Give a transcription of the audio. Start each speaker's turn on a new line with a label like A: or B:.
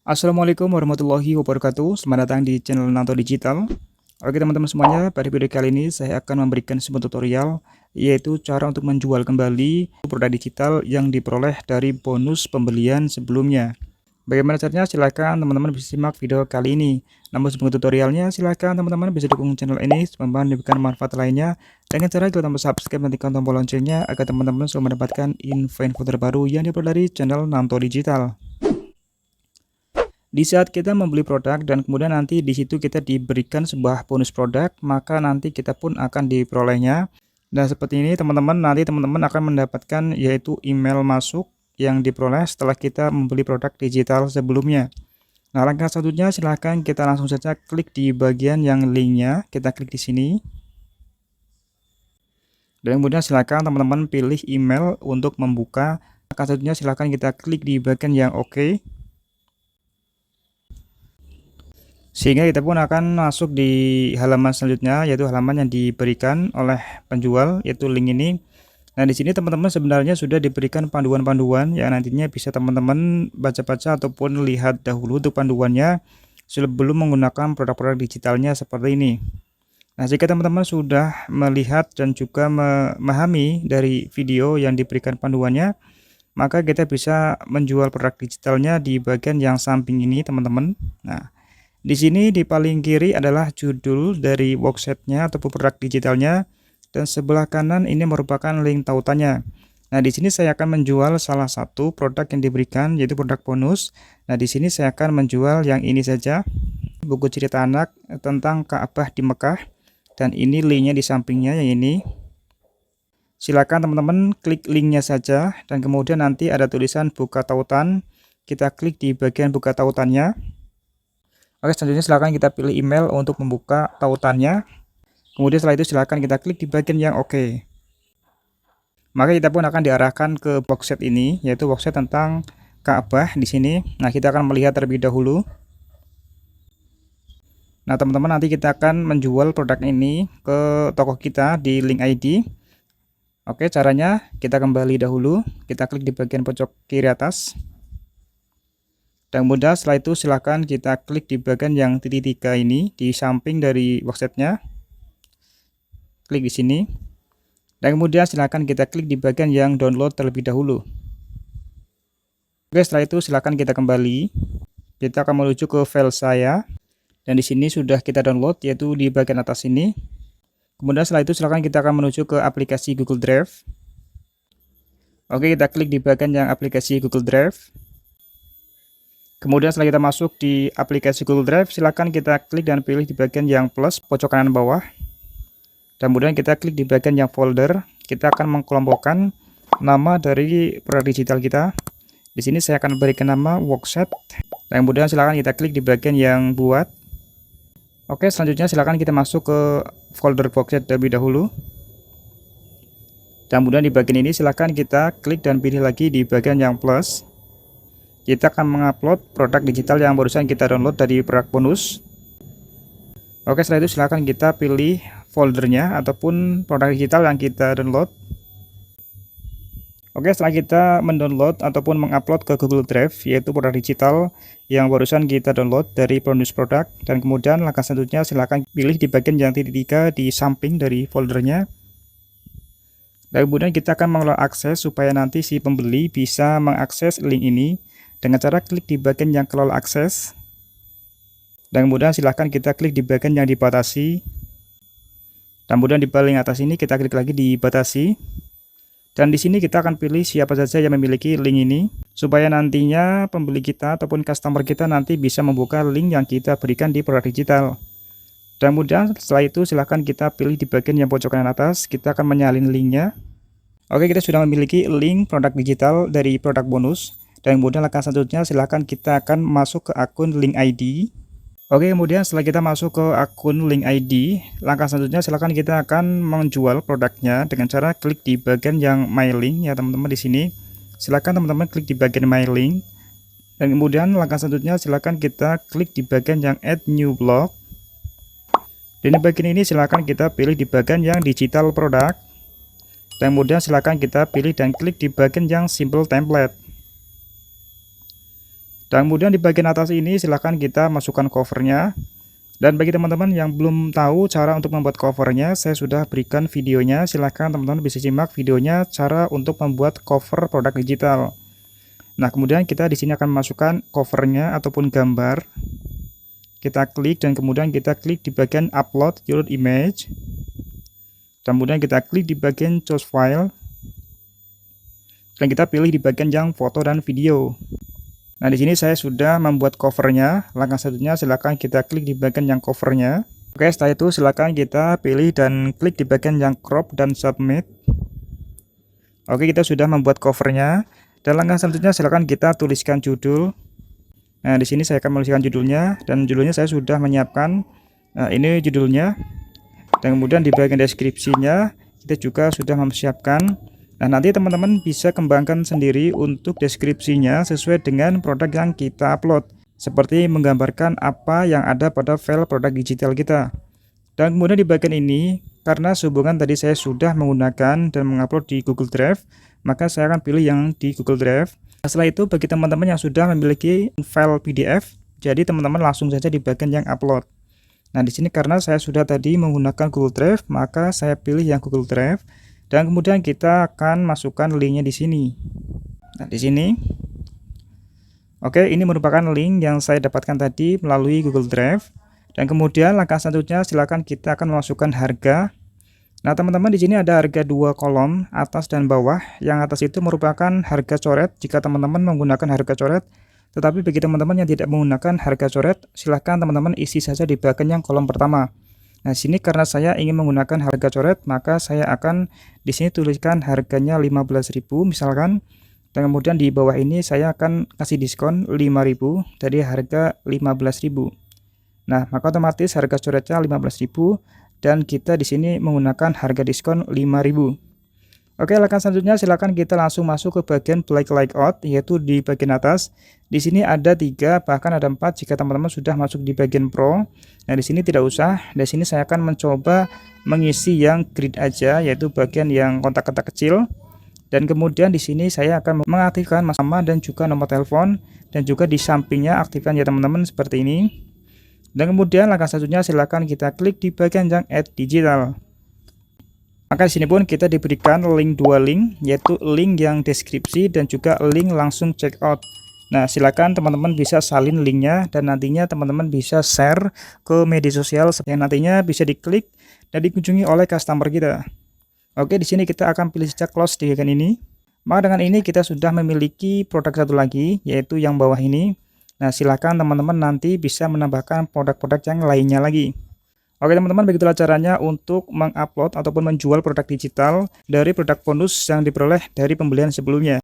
A: Assalamualaikum warahmatullahi wabarakatuh. Selamat datang di channel Nanto Digital. Oke teman-teman semuanya, pada video kali ini saya akan memberikan sebuah tutorial, yaitu cara untuk menjual kembali produk digital yang diperoleh dari bonus pembelian sebelumnya. Bagaimana caranya? Silahkan teman-teman bisa simak video kali ini. Namun sebelum tutorialnya, silahkan teman-teman bisa dukung channel ini supaya memberikan manfaat lainnya dengan cara klik tombol subscribe dan tekan tombol loncengnya agar teman-teman selalu mendapatkan info-info terbaru yang diupload dari channel Nanto Digital. Di saat kita membeli produk dan kemudian nanti di situ kita diberikan sebuah bonus produk, maka nanti kita pun akan diperolehnya. Dan seperti ini teman-teman, nanti teman-teman akan mendapatkan yaitu email masuk yang diperoleh setelah kita membeli produk digital sebelumnya. Nah, langkah selanjutnya silahkan kita langsung saja klik di bagian yang linknya, kita klik di sini. Dan kemudian silahkan teman-teman pilih email untuk membuka. Langkah selanjutnya silahkan kita klik di bagian yang oke. Sehingga kita pun akan masuk di halaman selanjutnya, yaitu halaman yang diberikan oleh penjual, yaitu link ini. Nah, di sini teman-teman sebenarnya sudah diberikan panduan-panduan yang nantinya bisa teman-teman baca-baca ataupun lihat dahulu untuk panduannya sebelum menggunakan produk-produk digitalnya seperti ini. Nah, jika teman-teman sudah melihat dan juga memahami dari video yang diberikan panduannya, maka kita bisa menjual produk digitalnya di bagian yang samping ini, teman-teman. Nah, di sini di paling kiri adalah judul dari workshopnya ataupun produk digitalnya, dan sebelah kanan ini merupakan link tautannya. Nah, di sini saya akan menjual salah satu produk yang diberikan, yaitu produk bonus. Nah, di sini saya akan menjual yang ini saja, buku cerita anak tentang Ka'bah di Mekah, dan ini linknya di sampingnya yang ini. Silakan teman-teman klik linknya saja, dan kemudian nanti ada tulisan buka tautan. Kita klik di bagian buka tautannya. Oke, selanjutnya silakan kita pilih email untuk membuka tautannya. Kemudian setelah itu silakan kita klik di bagian yang oke. Maka kita pun akan diarahkan ke workshop ini, yaitu workshop tentang Ka'bah di sini. Nah, kita akan melihat terlebih dahulu. Nah, teman-teman, nanti kita akan menjual produk ini ke toko kita di link ID. Oke, caranya kita kembali dahulu, kita klik di bagian pojok kiri atas. Dan kemudian setelah itu silahkan kita klik di bagian yang titik 3 ini di samping dari workshopnya. Klik di sini. Dan kemudian silahkan kita klik di bagian yang download terlebih dahulu. Oke, setelah itu silahkan kita kembali. Kita akan menuju ke file saya. Dan di sini sudah kita download, yaitu di bagian atas ini. Kemudian setelah itu silahkan kita akan menuju ke aplikasi Google Drive. Oke, kita klik di bagian yang aplikasi Google Drive. Kemudian setelah kita masuk di aplikasi Google Drive, silakan kita klik dan pilih di bagian yang plus pojok kanan bawah. Dan kemudian kita klik di bagian yang folder. Kita akan mengkelompokkan nama dari produk digital kita. Di sini saya akan berikan nama workshop. Dan kemudian silakan kita klik di bagian yang buat. Oke, selanjutnya silakan kita masuk ke folder workshop terlebih dahulu. Dan kemudian di bagian ini silakan kita klik dan pilih lagi di bagian yang plus. Kita akan mengupload produk digital yang barusan kita download dari produk bonus. Oke, setelah itu silahkan kita pilih foldernya ataupun produk digital yang kita download. Oke, setelah kita mendownload ataupun mengupload ke Google Drive, yaitu produk digital yang barusan kita download dari bonus produk, dan kemudian langkah selanjutnya silahkan pilih di bagian yang titik 3 di samping dari foldernya. Dan kemudian kita akan mengelola akses supaya nanti si pembeli bisa mengakses link ini dengan cara klik di bagian yang kelola akses. Dan kemudian silahkan kita klik di bagian yang dibatasi. Dan kemudian di paling atas ini kita klik lagi di batasi. Dan di sini kita akan pilih siapa saja yang memiliki link ini, supaya nantinya pembeli kita ataupun customer kita nanti bisa membuka link yang kita berikan di produk digital. Dan kemudian setelah itu silahkan kita pilih di bagian yang pojok kanan atas, kita akan menyalin linknya. Oke, kita sudah memiliki link produk digital dari produk bonus. Dan kemudian langkah selanjutnya silahkan kita akan masuk ke akun link ID. Oke, kemudian setelah kita masuk ke akun link ID, langkah selanjutnya silahkan kita akan menjual produknya dengan cara klik di bagian yang my link ya teman-teman di sini. Silahkan teman-teman klik di bagian my link. Dan kemudian langkah selanjutnya silahkan kita klik di bagian yang add new blog. Dan di bagian ini silahkan kita pilih di bagian yang digital product. Dan kemudian silahkan kita pilih dan klik di bagian yang simple template. Dan kemudian di bagian atas ini silahkan kita masukkan covernya. Dan bagi teman-teman yang belum tahu cara untuk membuat covernya, saya sudah berikan videonya. Silahkan teman-teman bisa simak videonya cara untuk membuat cover produk digital. Nah, kemudian kita di sini akan memasukkan covernya ataupun gambar. Kita klik dan kemudian kita klik di bagian upload your image. Dan kemudian kita klik di bagian choose file. Dan kita pilih di bagian yang foto dan video. Nah, di sini saya sudah membuat covernya. Langkah selanjutnya silakan kita klik di bagian yang covernya. Oke, setelah itu silakan kita pilih dan klik di bagian yang crop dan submit. Oke, kita sudah membuat covernya. Dan langkah selanjutnya silakan kita tuliskan judul. Nah, di sini saya akan menuliskan judulnya dan judulnya saya sudah menyiapkan. Nah, ini judulnya. Dan kemudian di bagian deskripsinya kita juga sudah mempersiapkan. Nah, nanti teman-teman bisa kembangkan sendiri untuk deskripsinya sesuai dengan produk yang kita upload. Seperti menggambarkan apa yang ada pada file produk digital kita. Dan kemudian di bagian ini, karena sehubungan tadi saya sudah menggunakan dan mengupload di Google Drive, maka saya akan pilih yang di Google Drive. Setelah itu, bagi teman-teman yang sudah memiliki file PDF, jadi teman-teman langsung saja di bagian yang upload. Nah, di sini karena saya sudah tadi menggunakan Google Drive, maka saya pilih yang Google Drive. Dan kemudian kita akan masukkan linknya di sini. Nah, di sini. Oke, ini merupakan link yang saya dapatkan tadi melalui Google Drive. Dan kemudian langkah selanjutnya silakan kita akan memasukkan harga. Nah, teman-teman di sini ada harga dua kolom, atas dan bawah. Yang atas itu merupakan harga coret jika teman-teman menggunakan harga coret. Tetapi bagi teman-teman yang tidak menggunakan harga coret, silahkan teman-teman isi saja di bagian yang kolom pertama. Nah, sini karena saya ingin menggunakan harga coret, maka saya akan di sini tuliskan harganya 15.000 misalkan. Dan kemudian di bawah ini saya akan kasih diskon 5.000 dari harga 15.000. Nah, maka otomatis harga coretnya 15.000 dan kita di sini menggunakan harga diskon 5.000. Oke, langkah selanjutnya silakan kita langsung masuk ke bagian black layout, yaitu di bagian atas. Di sini ada 3, bahkan ada 4 jika teman-teman sudah masuk di bagian Pro. Nah, di sini tidak usah. Di sini saya akan mencoba mengisi yang grid aja, yaitu bagian yang kotak-kotak kecil. Dan kemudian di sini saya akan mengaktifkan nama dan juga nomor telepon, dan juga di sampingnya aktifkan ya teman-teman seperti ini. Dan kemudian langkah selanjutnya silakan kita klik di bagian yang add digital. Maka di sini pun kita diberikan dua link, yaitu link yang deskripsi dan juga link langsung checkout. Nah, silakan teman-teman bisa salin linknya dan nantinya teman-teman bisa share ke media sosial yang nantinya bisa diklik dan dikunjungi oleh customer kita. Oke, di sini kita akan pilih saja close di bagian ini. Maka dengan ini kita sudah memiliki produk satu lagi, yaitu yang bawah ini. Nah, silakan teman-teman nanti bisa menambahkan produk-produk yang lainnya lagi. Oke teman-teman, begitulah caranya untuk mengupload ataupun menjual produk digital dari produk bonus yang diperoleh dari pembelian sebelumnya.